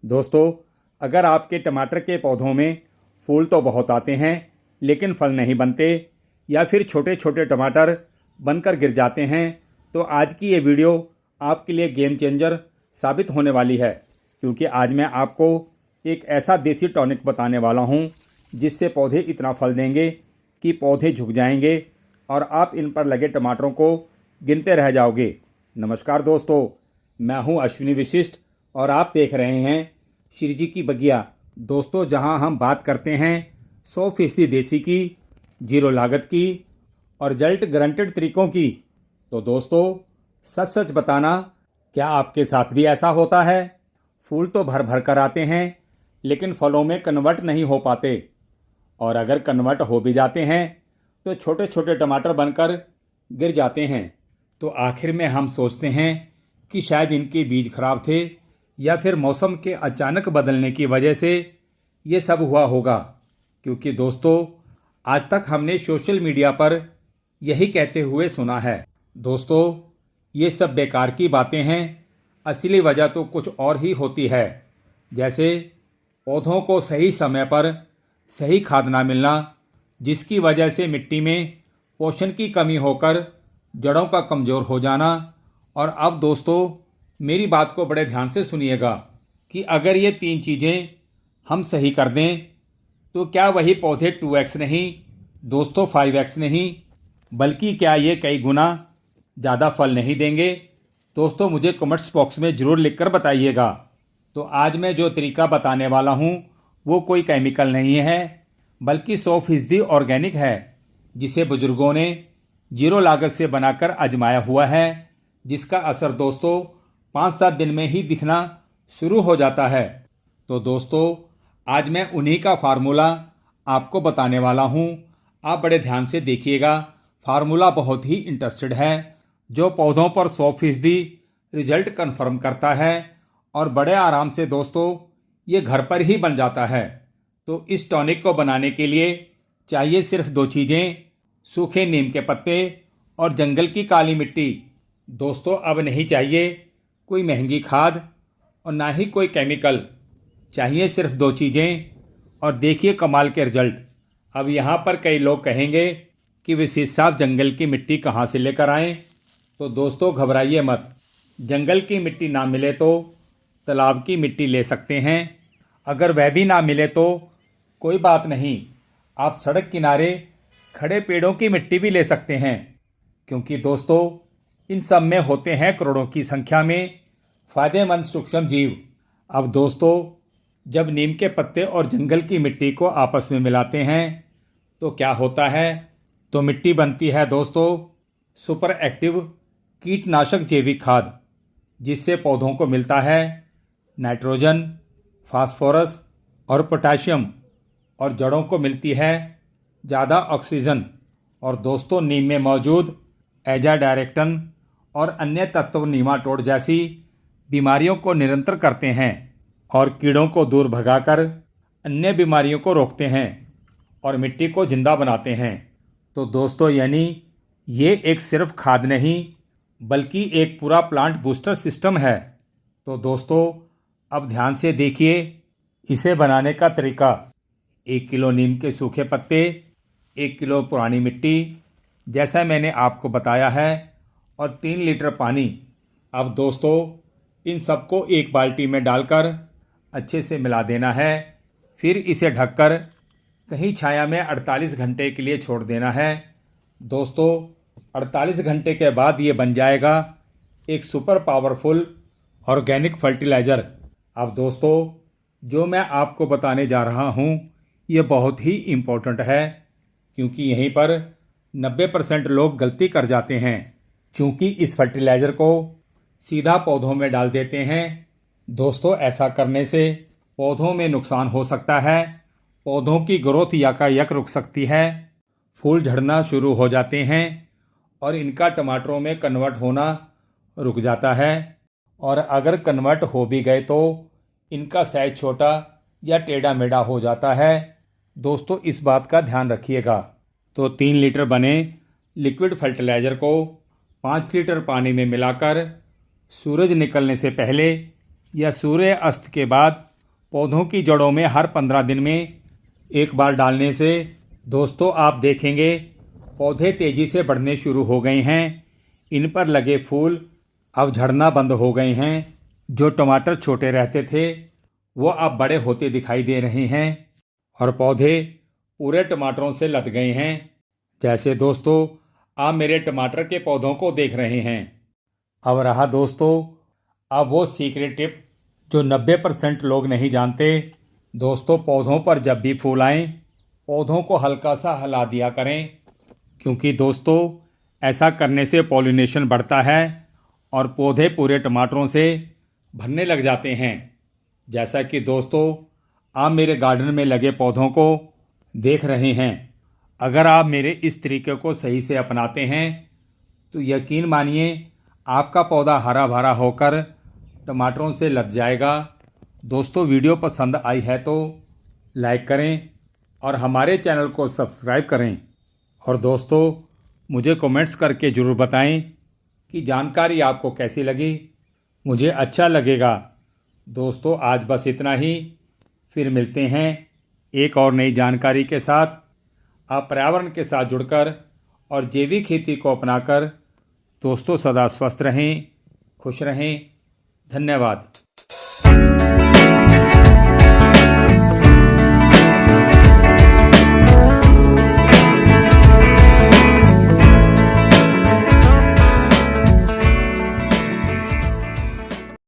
दोस्तों, अगर आपके टमाटर के पौधों में फूल तो बहुत आते हैं लेकिन फल नहीं बनते या फिर छोटे छोटे टमाटर बनकर गिर जाते हैं तो आज की ये वीडियो आपके लिए गेम चेंजर साबित होने वाली है, क्योंकि आज मैं आपको एक ऐसा देसी टॉनिक बताने वाला हूं जिससे पौधे इतना फल देंगे कि पौधे झुक जाएंगे और आप इन पर लगे टमाटरों को गिनते रह जाओगे। नमस्कार दोस्तों, मैं हूं अश्विनी विशिष्ट और आप देख रहे हैं श्री जी की बगिया। दोस्तों, जहां हम बात करते हैं 100% देसी की, जीरो लागत की और रिजल्ट गारंटेड तरीकों की। तो दोस्तों, सच सच बताना, क्या आपके साथ भी ऐसा होता है? फूल तो भर भर कर आते हैं लेकिन फलों में कन्वर्ट नहीं हो पाते, और अगर कन्वर्ट हो भी जाते हैं तो छोटे छोटे टमाटर बनकर गिर जाते हैं। तो आखिर में हम सोचते हैं कि शायद इनके बीज खराब थे या फिर मौसम के अचानक बदलने की वजह से ये सब हुआ होगा। क्योंकि दोस्तों, आज तक हमने सोशल मीडिया पर यही कहते हुए सुना है। दोस्तों, ये सब बेकार की बातें हैं। असली वजह तो कुछ और ही होती है, जैसे पौधों को सही समय पर सही खाद ना मिलना, जिसकी वजह से मिट्टी में पोषण की कमी होकर जड़ों का कमज़ोर हो जाना। और अब दोस्तों, मेरी बात को बड़े ध्यान से सुनिएगा कि अगर ये 3 चीज़ें हम सही कर दें तो क्या वही पौधे 2x नहीं दोस्तों, 5x नहीं, बल्कि क्या ये कई गुना ज़्यादा फल नहीं देंगे? दोस्तों, मुझे कमेंट्स बॉक्स में ज़रूर लिखकर बताइएगा। तो आज मैं जो तरीका बताने वाला हूँ वो कोई केमिकल नहीं है, बल्कि 100% ऑर्गेनिक है, जिसे बुजुर्गों ने जीरो लागत से बनाकर आजमाया हुआ है, जिसका असर दोस्तों 5-7 दिन में ही दिखना शुरू हो जाता है। तो दोस्तों, आज मैं उन्हीं का फार्मूला आपको बताने वाला हूँ। आप बड़े ध्यान से देखिएगा। फार्मूला बहुत ही इंटरेस्टेड है, जो पौधों पर 100% रिजल्ट कन्फर्म करता है और बड़े आराम से दोस्तों ये घर पर ही बन जाता है। तो इस टॉनिक को बनाने के लिए चाहिए सिर्फ 2 चीज़ें, सूखे नीम के पत्ते और जंगल की काली मिट्टी। दोस्तों, अब नहीं चाहिए कोई महंगी खाद और ना ही कोई केमिकल, चाहिए सिर्फ 2 चीज़ें, और देखिए कमाल के रिजल्ट। अब यहाँ पर कई लोग कहेंगे कि विशेष साहब, जंगल की मिट्टी कहाँ से लेकर आएँ? तो दोस्तों, घबराइए मत। जंगल की मिट्टी ना मिले तो तालाब की मिट्टी ले सकते हैं। अगर वह भी ना मिले तो कोई बात नहीं, आप सड़क किनारे खड़े पेड़ों की मिट्टी भी ले सकते हैं, क्योंकि दोस्तों इन सब में होते हैं करोड़ों की संख्या में फ़ायदेमंद सूक्ष्म जीव। अब दोस्तों, जब नीम के पत्ते और जंगल की मिट्टी को आपस में मिलाते हैं तो क्या होता है? तो मिट्टी बनती है दोस्तों सुपर एक्टिव कीटनाशक जैविक खाद, जिससे पौधों को मिलता है नाइट्रोजन, फास्फोरस और पोटाशियम, और जड़ों को मिलती है ज़्यादा ऑक्सीजन। और दोस्तों, नीम में मौजूद एजाडायरेक्टन और अन्य तत्व नीमाटोड जैसी बीमारियों को नियंत्रित करते हैं और कीड़ों को दूर भगाकर अन्य बीमारियों को रोकते हैं और मिट्टी को जिंदा बनाते हैं। तो दोस्तों, यानी ये एक सिर्फ खाद नहीं, बल्कि एक पूरा प्लांट बूस्टर सिस्टम है। तो दोस्तों, अब ध्यान से देखिए इसे बनाने का तरीका। 1 किलो नीम के सूखे पत्ते, 1 किलो पुरानी मिट्टी, जैसा मैंने आपको बताया है, और 3 लीटर पानी। अब दोस्तों, इन सबको एक बाल्टी में डालकर अच्छे से मिला देना है। फिर इसे ढककर कहीं छाया में 48 घंटे के लिए छोड़ देना है। दोस्तों, 48 घंटे के बाद ये बन जाएगा एक सुपर पावरफुल ऑर्गेनिक फर्टिलाइज़र। अब दोस्तों, जो मैं आपको बताने जा रहा हूँ ये बहुत ही इम्पोर्टेंट है, क्योंकि यहीं पर 90% लोग गलती कर जाते हैं, क्योंकि इस फर्टिलाइज़र को सीधा पौधों में डाल देते हैं। दोस्तों, ऐसा करने से पौधों में नुकसान हो सकता है। पौधों की ग्रोथ यकायक रुक सकती है, फूल झड़ना शुरू हो जाते हैं और इनका टमाटरों में कन्वर्ट होना रुक जाता है। और अगर कन्वर्ट हो भी गए तो इनका साइज छोटा या टेढ़ा मेढ़ा हो जाता है। दोस्तों, इस बात का ध्यान रखिएगा। तो 3 लीटर बने लिक्विड फर्टिलाइज़र को 5 लीटर पानी में मिलाकर सूरज निकलने से पहले या सूर्य अस्त के बाद पौधों की जड़ों में हर 15 दिन में एक बार डालने से दोस्तों आप देखेंगे पौधे तेज़ी से बढ़ने शुरू हो गए हैं। इन पर लगे फूल अब झड़ना बंद हो गए हैं। जो टमाटर छोटे रहते थे वो अब बड़े होते दिखाई दे रहे हैं और पौधे पूरे टमाटरों से लद गए हैं। जैसे दोस्तों आप मेरे टमाटर के पौधों को देख रहे हैं। अब रहा दोस्तों अब वो सीक्रेट टिप जो 90% लोग नहीं जानते। दोस्तों पौधों पर जब भी फूल आएँ पौधों को हल्का सा हिला दिया करें, क्योंकि दोस्तों ऐसा करने से पॉलिनेशन बढ़ता है और पौधे पूरे टमाटरों से भरने लग जाते हैं। जैसा कि दोस्तों आप मेरे गार्डन में लगे पौधों को देख रहे हैं। अगर आप मेरे इस तरीके को सही से अपनाते हैं तो यकीन मानिए आपका पौधा हरा भरा होकर टमाटरों से लद जाएगा। दोस्तों वीडियो पसंद आई है तो लाइक करें और हमारे चैनल को सब्सक्राइब करें। और दोस्तों मुझे कमेंट्स करके ज़रूर बताएं कि जानकारी आपको कैसी लगी। मुझे अच्छा लगेगा। दोस्तों आज बस इतना ही, फिर मिलते हैं एक और नई जानकारी के साथ। आप पर्यावरण के साथ जुड़कर और जैविक खेती को अपनाकर दोस्तों सदा स्वस्थ रहें, खुश रहें। धन्यवाद।